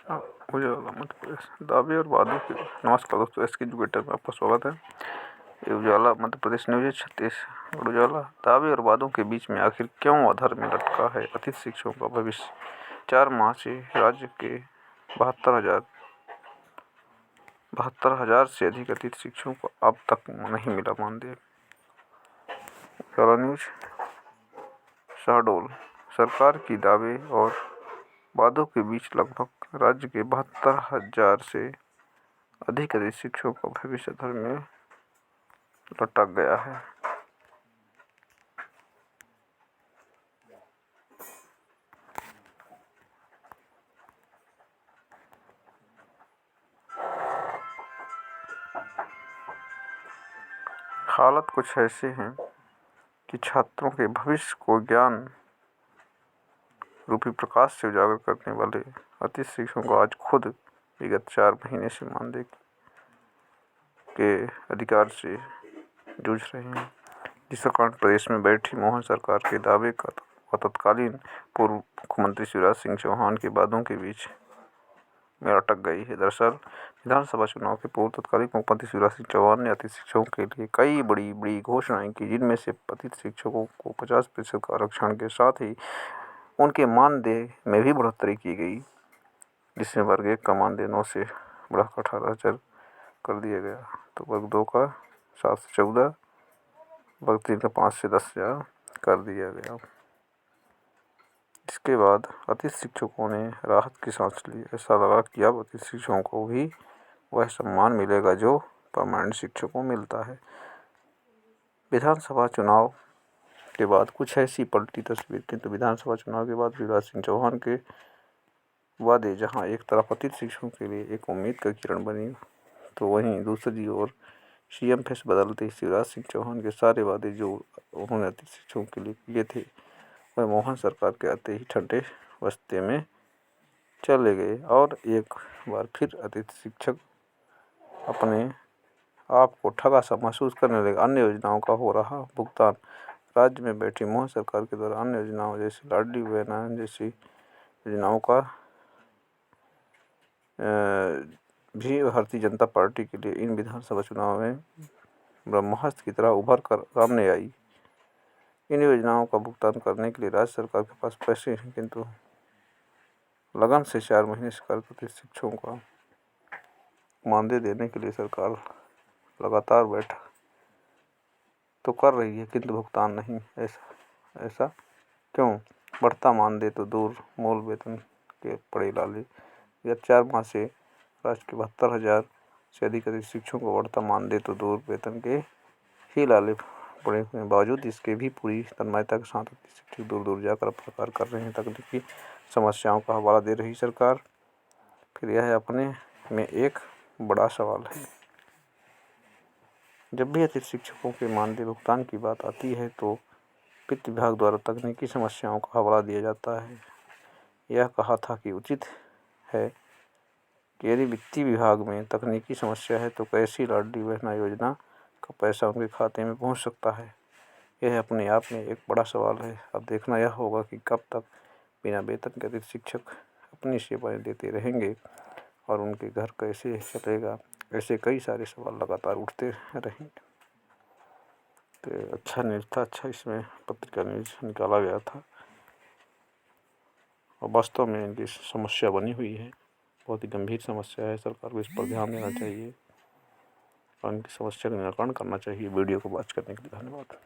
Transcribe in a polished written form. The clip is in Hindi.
उजाला मध्य प्रदेश दावे और वादों के। नमस्कार दोस्तों, एस के एजुकेटर में आपका स्वागत है। ये उजाला मध्य प्रदेश न्यूज है। छत्तीसगढ़ उजाला। दावे और वादों के बीच में आखिर क्यों आधार में लटका है अतिथि शिक्षकों का भविष्य। 4 माह से राज्य के 72,000 से अधिक अतिथि शिक्षकों को अब तक नहीं मिला मानदेय। उजाला न्यूज। शहडोल। सरकार की दावे और वादों के बीच लगभग राज्य के 72,000 से अधिक अतिथि शिक्षकों का भविष्य आधार में लटक गया है। हालात कुछ ऐसे हैं कि छात्रों के भविष्य को ज्ञान रूपी प्रकाश से उजागर करने वाले अतिथि शिक्षकों को आज खुद विगत 4 महीने से मानदेय के अधिकार से जूझ रहे हैं, जिसका कारण प्रदेश में बैठी मोहन सरकार के दावे का व तत्कालीन पूर्व मुख्यमंत्री शिवराज सिंह चौहान के वादों के बीच में अटक गई है। दरअसल विधानसभा चुनाव के पूर्व तत्कालीन मुख्यमंत्री शिवराज सिंह चौहान ने अतिथि शिक्षकों के लिए कई बड़ी घोषणाएं की, जिनमें से अतिथि शिक्षकों को 50% आरक्षण के साथ ही उनके मानदेय में भी बढ़ोतरी की गई, जिसमें वर्ग 1 का मानदेय 9 से बढ़ाकर 18,000 कर दिया गया, तो वर्ग 2 का 7 से 14, वर्ग 3 का 5 से 10,000 कर दिया गया। इसके बाद अतिथि शिक्षकों ने राहत की सांस ली। ऐसा लगा कि अब अतिथि शिक्षकों को भी वह सम्मान मिलेगा जो परमानेंट शिक्षकों को मिलता है। विधानसभा चुनाव के बाद कुछ ऐसी पलटी तस्वीर। किंतु विधानसभा चुनाव के बाद शिवराज सिंह चौहान के वादे जहां एक तरफ अतिथि शिक्षकों के लिए एक उम्मीद का किरण बनी, तो वहीं दूसरी ओर सीएम फेस बदलते शिवराज सिंह चौहान के सारे वादे जो उन्होंने अतिथि शिक्षकों के लिए किए थे, वह मोहन सरकार के आते ही ठंडे बस्ते में चले गए और एक बार फिर अतिथि शिक्षक अपने आप को ठगा सा महसूस करने लगे। अन्य योजनाओं का हो रहा भुगतान। राज्य में बैठी मोहन सरकार के द्वारा अन्य योजनाओं जैसे लाडली बहना जैसी योजनाओं का भी भारतीय जनता पार्टी के लिए इन विधानसभा चुनाव में ब्रह्मास्त्र की तरह उभर कर सामने आई। इन योजनाओं का भुगतान करने के लिए राज्य सरकार के पास पैसे हैं, किंतु लगन से 4 महीने से कार्यरत शिक्षकों का मानदेय देने के लिए सरकार लगातार बैठक तो कर रही है, किंतु भुगतान नहीं। ऐसा क्यों? बढ़ता मानदेय तो दूर, मूल वेतन के पड़े लाले। गत 4 माह से राज्य के 72,000 से अधिक अतिथि शिक्षकों को बढ़ता मानदेय तो दूर, वेतन के ही लाले पड़े हुए हैं। बावजूद इसके भी पूरी तन्मयता के साथ अतिथि शिक्षक दूर दूर जाकर अपना कार्य कर रहे हैं। तकनीकी समस्याओं का हवाला दे रही सरकार। फिर यह अपने में एक बड़ा सवाल है। जब भी अतिथि शिक्षकों के मानदेय भुगतान की बात आती है तो वित्त विभाग द्वारा तकनीकी समस्याओं का हवाला दिया जाता है। यह कहा था कि उचित है कि यदि वित्तीय विभाग में तकनीकी समस्या है तो कैसी लाडली बहना योजना का पैसा उनके खाते में पहुंच सकता है। यह अपने आप में एक बड़ा सवाल है। अब देखना यह होगा कि कब तक बिना वेतन के अतिथि शिक्षक अपनी सेवाएं देते रहेंगे और उनके घर कैसे चलेगा। ऐसे कई सारे सवाल लगातार उठते रहेंगे। तो अच्छा न्यूज़ था, अच्छा इसमें पत्रिका न्यूज़ निकाला गया था और वास्तव में इनकी समस्या बनी हुई है। बहुत ही गंभीर समस्या है। सरकार को इस पर ध्यान देना चाहिए और इनकी समस्या का निराकरण करना चाहिए। वीडियो को वॉच करने के लिए धन्यवाद।